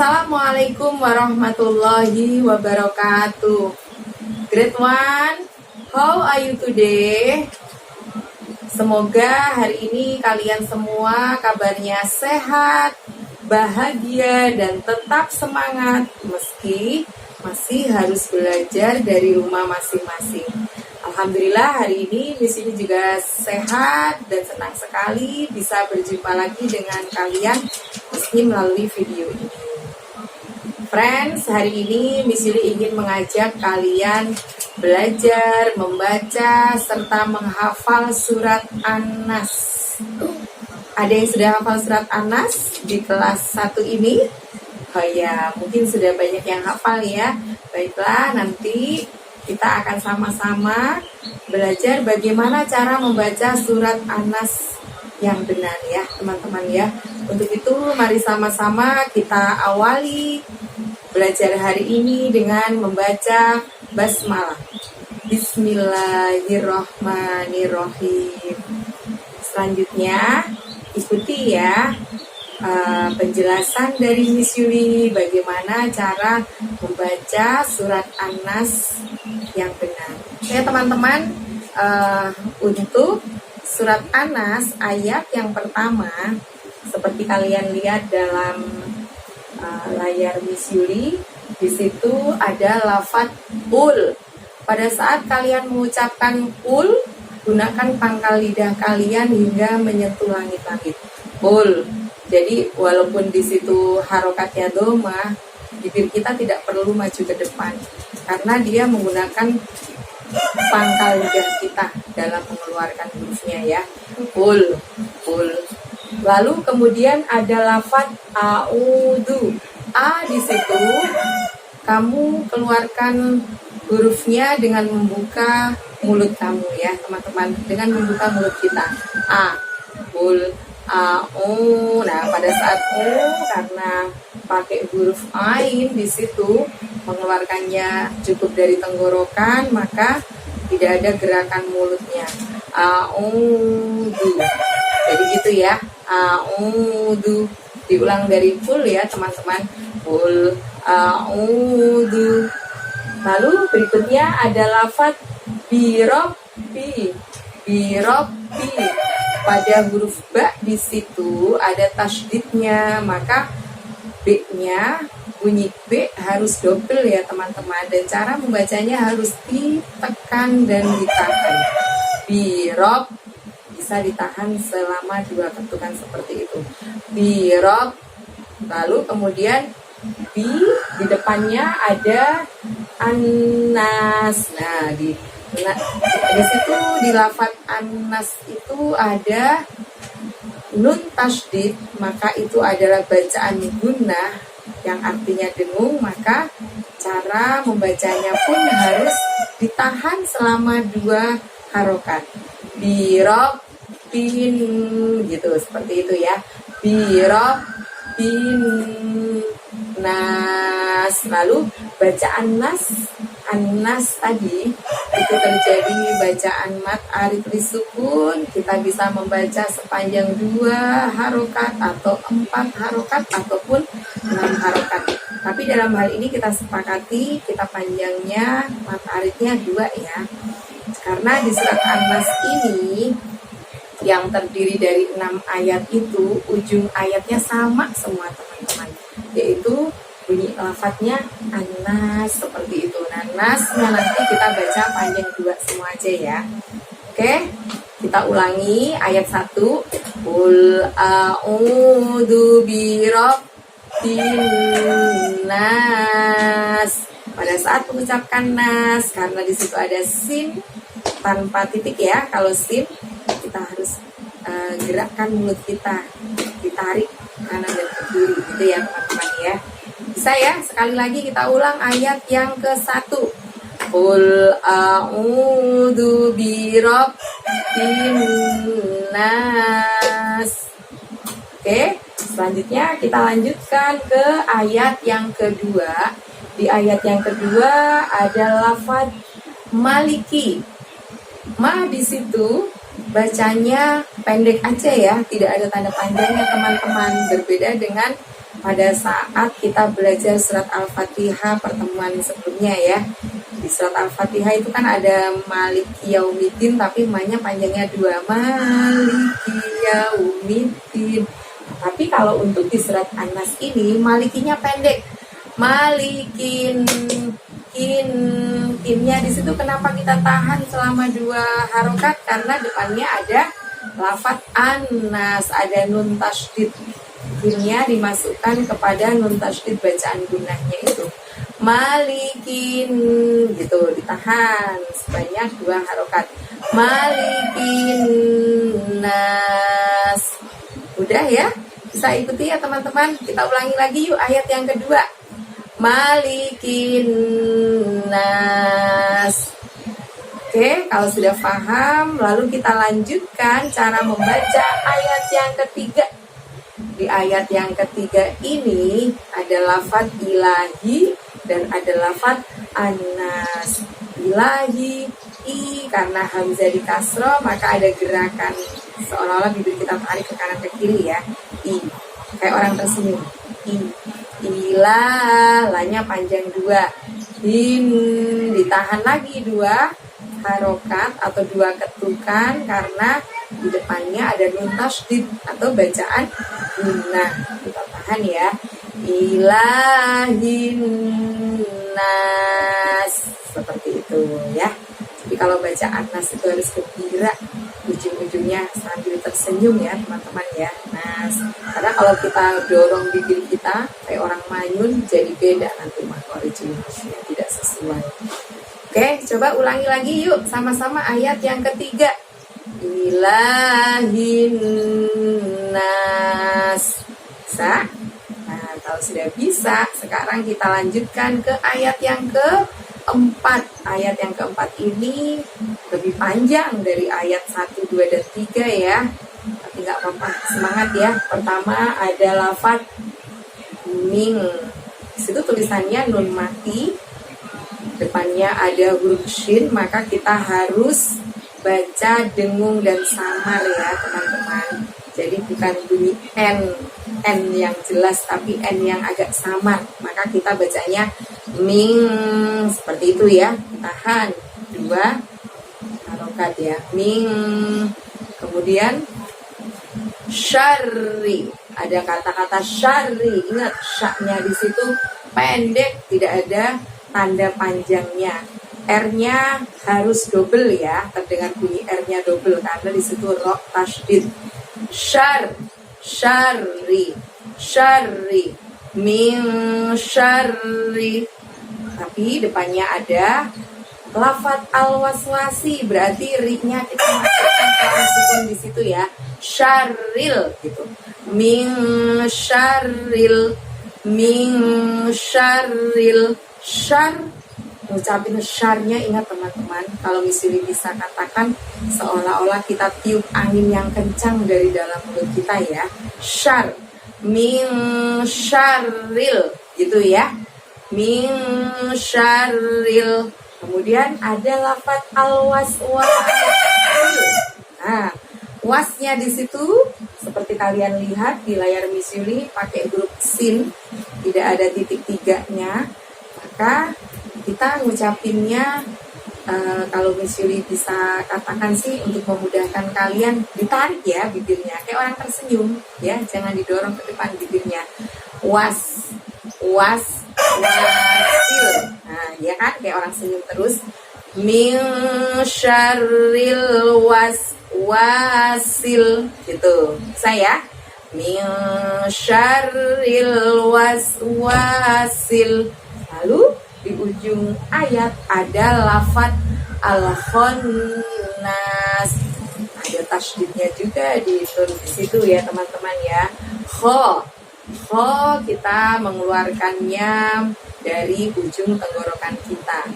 Assalamualaikum warahmatullahi wabarakatuh. Grade 1, how are you today? Semoga hari ini kalian semua kabarnya sehat, bahagia, dan tetap semangat meski masih harus belajar dari rumah masing-masing. Alhamdulillah hari ini Miss Yuli juga sehat dan senang sekali bisa berjumpa lagi dengan kalian meski melalui video ini. Friends, hari ini Miss Yuli ingin mengajak kalian belajar, membaca, serta menghafal surat An-Nas. Ada yang sudah hafal surat An-Nas di kelas 1 ini? Oh ya, mungkin sudah banyak yang hafal ya. Baiklah, nanti kita akan sama-sama belajar bagaimana cara membaca surat An-Nas yang benar ya teman-teman ya. Untuk itu mari sama-sama kita awali belajar hari ini dengan membaca basmalah. Bismillahirrahmanirrahim. Selanjutnya ikuti ya penjelasan dari Miss Yuli bagaimana cara membaca surat An-Nas yang benar. Ya teman-teman, untuk surat An-Nas ayat yang pertama seperti kalian lihat dalam layar Miss Yuli, di situ ada lafadz ul. Pada saat kalian mengucapkan ul, gunakan pangkal lidah kalian hingga menyentuh langit-langit. Ul. Jadi walaupun di situ harokatnya doma, bibir kita tidak perlu maju ke depan karena dia menggunakan pangkal lidah kita dalam mengeluarkan hurufnya ya. Ul. Lalu kemudian ada lafadz a'udzu. A di situ kamu keluarkan hurufnya dengan membuka mulut kamu ya teman-teman, dengan membuka mulut kita. A. Ul. Nah pada saat karena pakai huruf ain di situ mengeluarkannya cukup dari tenggorokan, maka tidak ada gerakan mulutnya. Jadi gitu ya. Diulang dari full ya teman-teman. Full. Lalu berikutnya ada lafadz birobbi. Pada huruf ba di situ ada tasydidnya, maka B-nya bunyi B harus double ya teman-teman, dan cara membacanya harus ditekan dan ditahan. Birob bisa ditahan selama 2 ketukan seperti itu. Birob. Lalu kemudian di depannya ada An-Nas. Nah, di situ di lafadz An-Nas itu ada nun tasydid, maka itu adalah bacaan gunnah yang artinya dengung, maka cara membacanya pun harus ditahan selama 2 harokat. Birobbin gitu, seperti itu ya. Birobbin nas. Lalu bacaan An-Nas tadi itu terjadi bacaan mat arid lisukun. Kita bisa membaca sepanjang 2 harokat atau 4 harokat ataupun 6 harokat. Tapi dalam hal ini kita sepakati kita panjangnya mat aridnya 2 ya. Karena di surat An-Nas ini yang terdiri dari 6 ayat itu ujung ayatnya sama semua teman-teman, yaitu bunyi lafadznya An-Nas seperti itu. Nah, nasnya nanti kita baca panjang 2 semua aja ya. Oke, kita ulangi ayat 1. Qul a'udzu birabbin nas. Pada saat mengucapkan nas, karena di situ ada sin tanpa titik ya. Kalau sin kita harus gerakkan mulut kita, ditarik kanan dan ke kiri gitu ya teman-teman ya. Bisa ya, sekali lagi kita ulang ayat yang ke-1. Qul a'udzu birabbin nas. Oke, selanjutnya kita lanjutkan ke ayat yang kedua. Di ayat yang kedua ada lafadz maliki. Ma di situ bacanya pendek aja ya, tidak ada tanda panjangnya teman-teman. Berbeda dengan pada saat kita belajar surat Al-Fatihah pertemuan sebelumnya ya. Di surat Al-Fatihah itu kan ada Maliki Yaumiddin, tapi mainnya panjangnya 2, Maliki Yaumiddin. Tapi kalau untuk di surat An-Nas ini malikinya pendek, Malikin, kinnya di situ kenapa kita tahan selama 2 harokat? Karena depannya ada lafaz An-Nas, ada nun tasydid. Kinnya dimasukkan kepada nun tasydid bacaan gunahnya itu. Malikin gitu, ditahan sebanyak 2 harokat. Malikin nas. Udah ya, bisa ikuti ya teman-teman. Kita ulangi lagi yuk ayat yang kedua. Malikin nas. Oke, kalau sudah paham, lalu kita lanjutkan cara membaca ayat yang ketiga. Di ayat yang ketiga ini ada lafaz ilahi dan ada lafaz anas. Ilahi, i, karena hamzah di kasroh maka ada gerakan seolah-olah bibir kita tarik ke kanan ke kiri ya. I, kayak orang tersenyum. I, ilah, lanya panjang 2. Hin, ditahan lagi 2 harokat atau 2 ketukan karena di depannya ada nun tasydid atau bacaan gunnah. Kita tahan ya. Ilahin nas, seperti itu ya. Jadi kalau baca An-Nas itu harus gembira, ujung-ujungnya sambil tersenyum ya teman-teman ya. Nas, karena kalau kita dorong bibir kita kayak orang manyun jadi beda nanti makhorijnya, tidak sesuai. Oke, coba ulangi lagi yuk sama-sama ayat yang ketiga. Ilahin nas. Bisa? Nah, kalau sudah bisa, sekarang kita lanjutkan ke ayat yang keempat. Ayat yang keempat ini lebih panjang dari ayat 1, 2, dan 3 ya. Tapi nggak apa-apa, semangat ya. Pertama ada lafaz ming. Disitu tulisannya nun mati. Depannya ada huruf shin, maka kita harus baca dengung dan samar ya teman-teman. Jadi bukan bunyi N yang jelas, tapi N yang agak samar. Maka kita bacanya ming, seperti itu ya. Tahan 2 harokat ya. Ming. Kemudian syarri. Ada kata-kata syarri. Ingat, syaknya di situ pendek, tidak ada tanda panjangnya. R-nya harus double ya, terdengar bunyi R-nya double karena di situ ro tasydid. Syarri, min syarri. Tapi depannya ada lafaz al-waswasi, berarti ri-nya kita masukkan ke sukun di situ ya. Syarril gitu. Min syarril, syar. Ngucapin syarnya, ingat teman-teman, kalau misalnya bisa katakan seolah-olah kita tiup angin yang kencang dari dalam mulut kita ya. Syar, min syarril gitu ya. Min syarril. Kemudian ada lafaz al-waswasil. Nah, wasnya di situ seperti kalian lihat di layar Miss Yuli pakai huruf sin, tidak ada titik 3-nya. Maka kita ngucapinnya kalau Miss Yuli bisa katakan sih untuk memudahkan kalian, ditarik ya bibirnya kayak orang tersenyum ya, jangan didorong ke depan bibirnya. Wasil. Nah, ya kan kayak orang senyum terus. Min syarril wasil gitu. Saya min syarril wasil. Lalu di ujung ayat ada lafaz al-khannas. Ada tasydidnya juga di situ ya teman-teman ya. Kho kita mengeluarkannya dari ujung tenggorokan kita.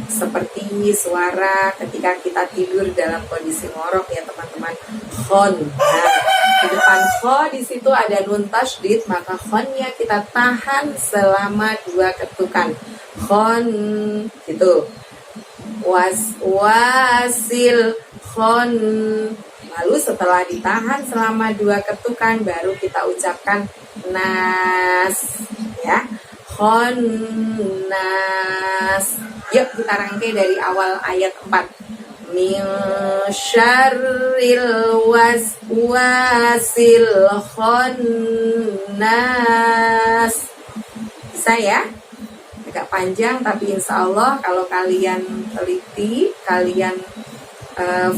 Seperti suara ketika kita tidur dalam kondisi ngorok ya teman-teman. Khon. Nah, di depan kho di situ ada nun tasydid, maka khonnya kita tahan selama 2 ketukan. Khon gitu. Wasil khon. Lalu setelah ditahan selama 2 ketukan baru kita ucapkan nas ya. Khonnas. Yuk kita rangkai dari awal ayat 4. Min syarril waswasil khonnas. Bisa ya? Agak panjang tapi insya Allah kalau kalian teliti, kalian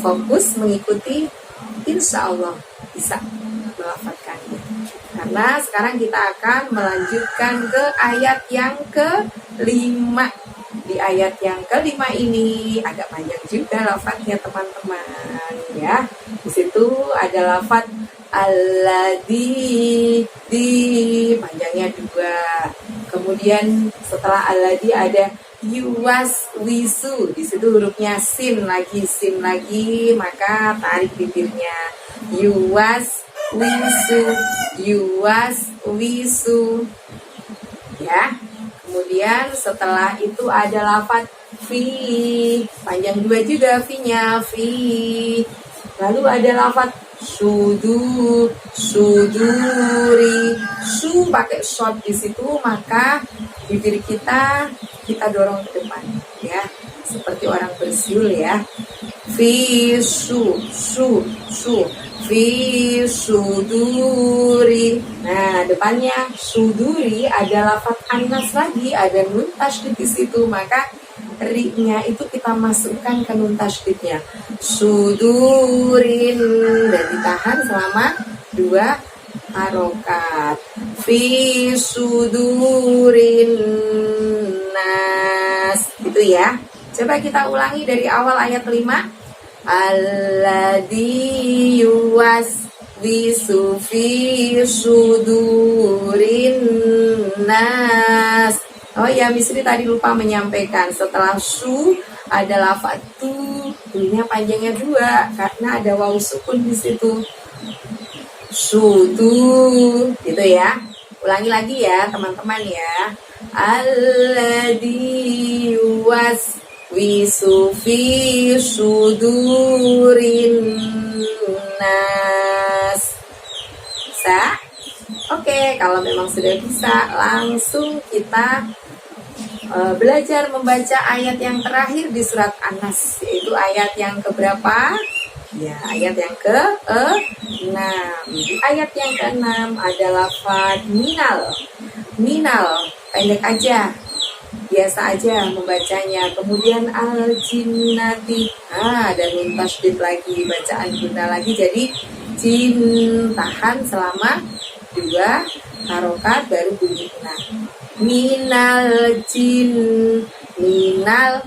fokus mengikuti, insya Allah bisa melafadzkannya. Karena sekarang kita akan melanjutkan ke ayat yang ke-5. Di ayat yang ke-5 ini agak panjang juga lafadznya teman-teman ya. Di situ ada lafadz alladzi, panjangnya 2. Kemudian setelah alladzi ada yuwaswisu, di situ hurufnya sin lagi, maka tarik bibirnya. Yuwaswisu ya. Kemudian setelah itu ada lafadz fi, panjang 2 juga fi-nya, fi. Lalu ada lafadz suduri, su pakai short di situ, maka bibir kita dorong ke depan ya, seperti orang bersiul ya. Fi fi suduri. Nah, depannya suduri ada lafadz anas lagi, ada nun tasydid di situ, maka ri-nya itu kita masukkan ke nun tasydidnya. Sudurin, dan ditahan selama 2 harokat. Fi sudurin nas. Itu ya. Coba kita ulangi dari awal ayat 5. Alladzi yuwaswisu fi sudurin nas. Oh ya, Misri tadi lupa menyampaikan, setelah su ada lafadz tu, tu-nya panjangnya 2 karena ada waw sukun di situ. Sudu, gitu ya. Ulangi lagi ya teman-teman ya. Alladzi yuwaswisu fi sudurin nas. Bisa? Oke, kalau memang sudah bisa, langsung kita belajar membaca ayat yang terakhir di surat An-Nas, yaitu ayat yang keberapa? Ya, ayat yang ke-6. Di ayat yang ke-6 ada lafadz minal. Minal, pendek aja, biasa aja membacanya. Kemudian al-jinnati, ada nun tasydid lagi, bacaan guna lagi, jadi jin, tahan selama 2 harokat baru bunyi nah. Minal jin, minal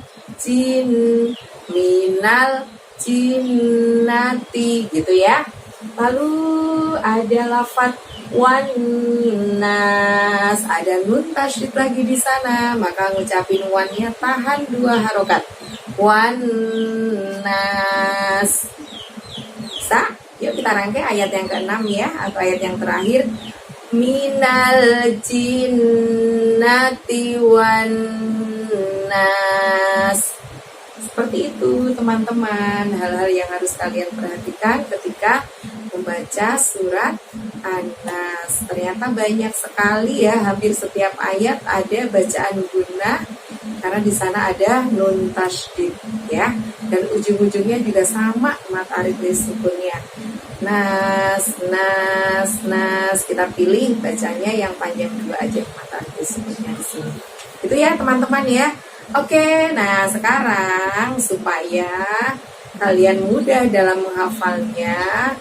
jinnati, gitu ya. Lalu ada lafadz wannas, ada nun tasydid lagi di sana, maka ngucapin wan-nya tahan 2 harokat. Wannas. Bisa? Yuk kita rangkai ayat yang ke-6 ya, atau ayat yang terakhir. Minal jinnati wan nas. Seperti itu teman-teman, hal-hal yang harus kalian perhatikan ketika membaca surat An-Nas. Ternyata banyak sekali ya, hampir setiap ayat ada bacaan gunnah karena di sana ada nun tasydid ya, dan ujung-ujungnya juga sama mat arid sukunnya. Nas, kita pilih bacanya yang panjang 2 aja mat arid sukunnya di sini. Itu ya teman-teman ya. Oke, nah sekarang supaya kalian mudah dalam menghafalnya,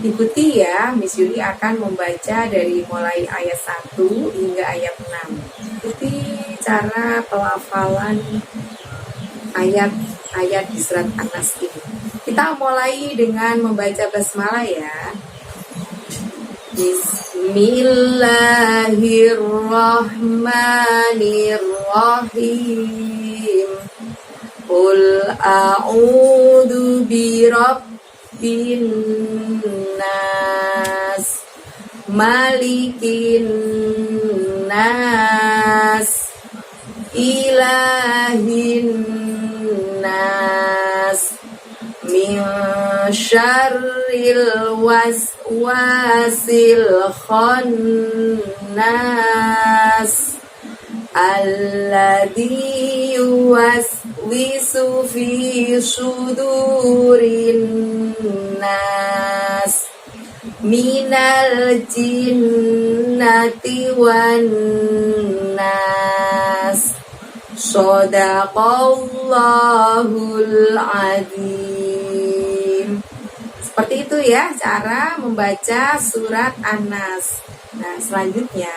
ikuti ya, Miss Yuli akan membaca dari mulai ayat 1 hingga ayat 6. Ikuti cara pelafalan ayat-ayat di surat An-Nas ini. Kita mulai dengan membaca basmalah ya. Bismillahirrahmanirrahim. Qul a'udzu birabbin nas, malikin nas, ilahin nas, min min syarril waswasil khannas alladzi yuwaswisu fi sudurin nas minal jinnati wan nas. Shadaqallahul adzim. Seperti itu ya cara membaca surat An-Nas. Nah, selanjutnya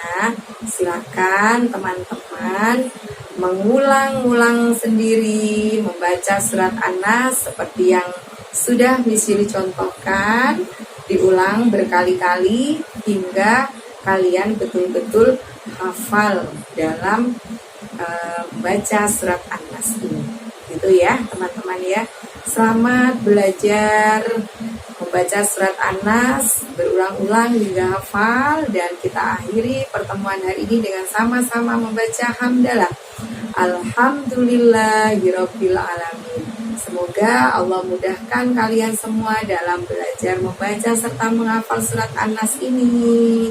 silakan teman-teman mengulang-ulang sendiri membaca surat An-Nas seperti yang sudah Miss Yuli contohkan, diulang berkali-kali hingga kalian betul-betul hafal dalam membaca surat An-Nas ini. Gitu ya teman-teman ya. Selamat belajar membaca surat An-Nas berulang-ulang hingga hafal, dan kita akhiri pertemuan hari ini dengan sama-sama membaca hamdalah. Alhamdulillahirabbil alamin. Semoga Allah mudahkan kalian semua dalam belajar membaca serta menghafal surat An-Nas ini.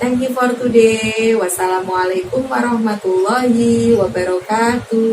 Thank you for today. Wassalamualaikum warahmatullahi wabarakatuh.